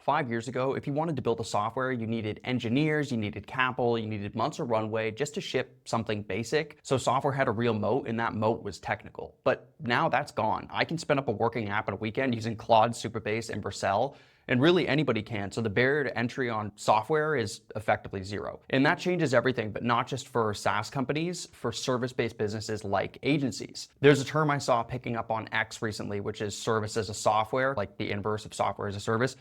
5 years ago, if you wanted to build a software, you needed engineers, you needed capital, you needed months of runway just to ship something basic. So software had a real moat, and that moat was technical. But now that's gone. I can spin up a working app in a weekend using Claude, Supabase, and Vercel, and really anybody can. So the barrier to entry on software is effectively zero. And that changes everything, but not just for SaaS companies, for service-based businesses like agencies. There's a term I saw picking up on X recently, which is service as a software, like the inverse of software as a service.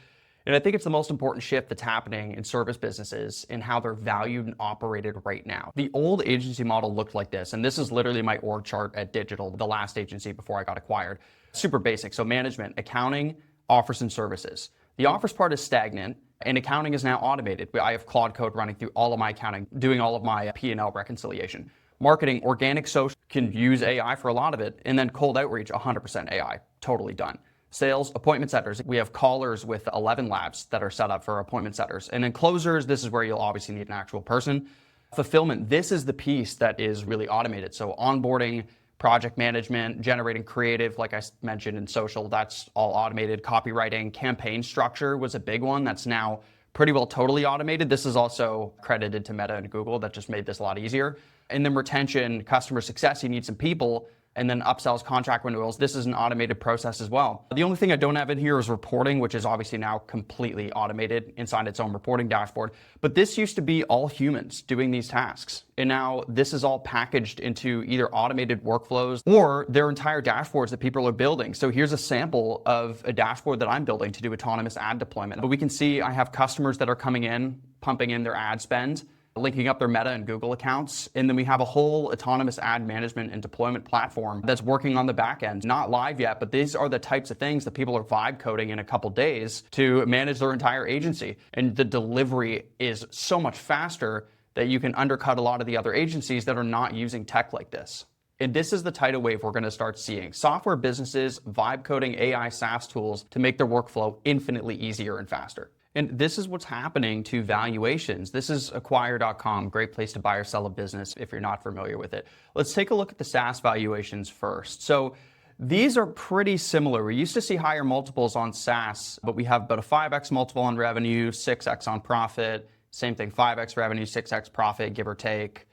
And I think it's the most important shift that's happening in service businesses in how they're valued and operated right now. The old agency model looked like this, and this is literally my org chart at Digital, the last agency before I got acquired. Super basic. So management, accounting, offers and services. The offers part is stagnant, and accounting is now automated. I have Claude Code running through all of my accounting, doing all of my P&L reconciliation. Marketing, organic social, can use AI for a lot of it, and then cold outreach, 100% AI, totally done. Sales, appointment setters. We have callers with 11 labs that are set up for appointment setters. And then closers, this is where you'll obviously need an actual person. Fulfillment, this is the piece that is really automated. So onboarding, project management, generating creative, like I mentioned in social, that's all automated. Copywriting, campaign structure was a big one that's now pretty well totally automated. This is also credited to Meta and Google that just made this a lot easier. And then retention, customer success, you need some people. And then upsells, contract renewals, this is an automated process as well. The only thing I don't have in here is reporting, which is obviously now completely automated inside its own reporting dashboard. But this used to be all humans doing these tasks. And now this is all packaged into either automated workflows or their entire dashboards that people are building. So here's a sample of a dashboard that I'm building to do autonomous ad deployment. But we can see I have customers that are coming in, pumping in their ad spend, linking up their Meta and Google accounts. And then we have a whole autonomous ad management and deployment platform that's working on the back end. Not live yet, but these are the types of things that people are vibe coding in a couple days to manage their entire agency. And the delivery is so much faster that you can undercut a lot of the other agencies that are not using tech like this. And this is the tidal wave we're going to start seeing. Software businesses vibe coding AI SaaS tools to make their workflow infinitely easier and faster. And this is what's happening to valuations. This is acquire.com, great place to buy or sell a business if you're not familiar with it. Let's take a look at the SaaS valuations first. So these are pretty similar. We used to see higher multiples on SaaS, but we have about a 5x multiple on revenue, 6x on profit, same thing, 5x revenue, 6x profit, give or take.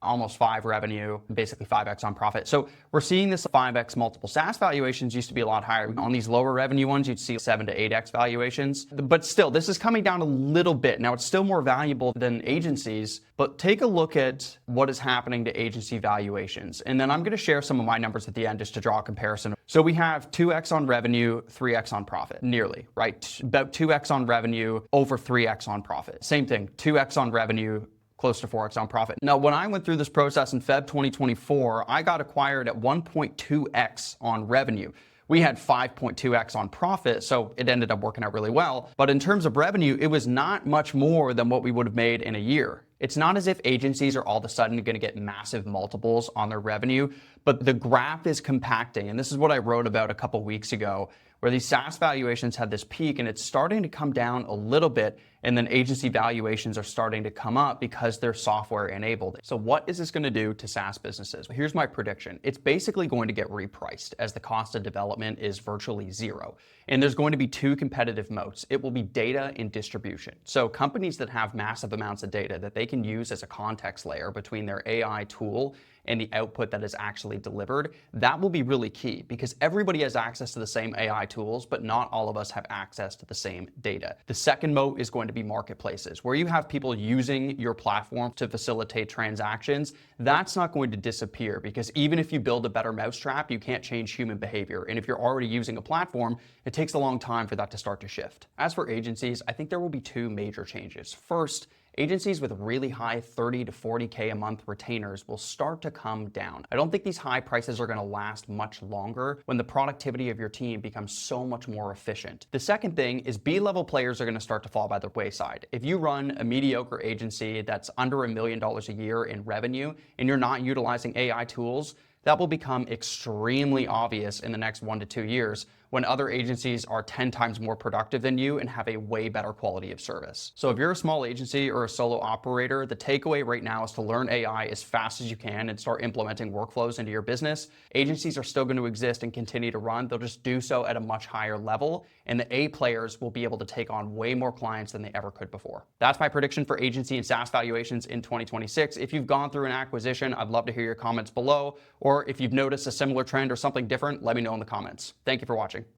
Almost 5 revenue, basically 5x on profit. So we're seeing this 5x multiple. SaaS valuations used to be a lot higher. On these lower revenue ones, you'd see 7 to 8x valuations. But still, this is coming down a little bit. Now, it's still more valuable than agencies, but take a look at what is happening to agency valuations. And then I'm going to share some of my numbers at the end just to draw a comparison. So we have 2x on revenue, 3x on profit, nearly, right? About 2x on revenue, over 3x on profit. Same thing, 2x on revenue, close to 4x on profit. Now, when I went through this process in Feb 2024, I got acquired at 1.2x on revenue. We had 5.2x on profit, so it ended up working out really well. But in terms of revenue, it was not much more than what we would have made in a year. It's not as if agencies are all of a sudden going to get massive multiples on their revenue, but the graph is compacting. And this is what I wrote about a couple weeks ago, where these SaaS valuations had this peak and it's starting to come down a little bit, and then agency valuations are starting to come up because they're software enabled. So what is this going to do to SaaS businesses? Here's my prediction. It's basically going to get repriced as the cost of development is virtually zero. And there's going to be 2 competitive moats. It will be data and distribution. So companies that have massive amounts of data that they can use as a context layer between their AI tool and the output that is actually delivered, that will be really key because everybody has access to the same AI tools, but not all of us have access to the same data. The second moat is going to be marketplaces, where you have people using your platform to facilitate transactions. That's not going to disappear because even if you build a better mousetrap, you can't change human behavior. And if you're already using a platform, it takes a long time for that to start to shift. As for agencies, I think there will be 2 major changes. First, agencies with really high 30 to 40K a month retainers will start to come down. I don't think these high prices are going to last much longer when the productivity of your team becomes so much more efficient. The second thing is B-level players are going to start to fall by the wayside. If you run a mediocre agency that's under $1 million a year in revenue and you're not utilizing AI tools, that will become extremely obvious in the next 1 to 2 years when other agencies are 10 times more productive than you and have a way better quality of service. So if you're a small agency or a solo operator, the takeaway right now is to learn AI as fast as you can and start implementing workflows into your business. Agencies are still going to exist and continue to run. They'll just do so at a much higher level, and the A players will be able to take on way more clients than they ever could before. That's my prediction for agency and SaaS valuations in 2026. If you've gone through an acquisition, I'd love to hear your comments below, or if you've noticed a similar trend or something different, let me know in the comments. Thank you for watching.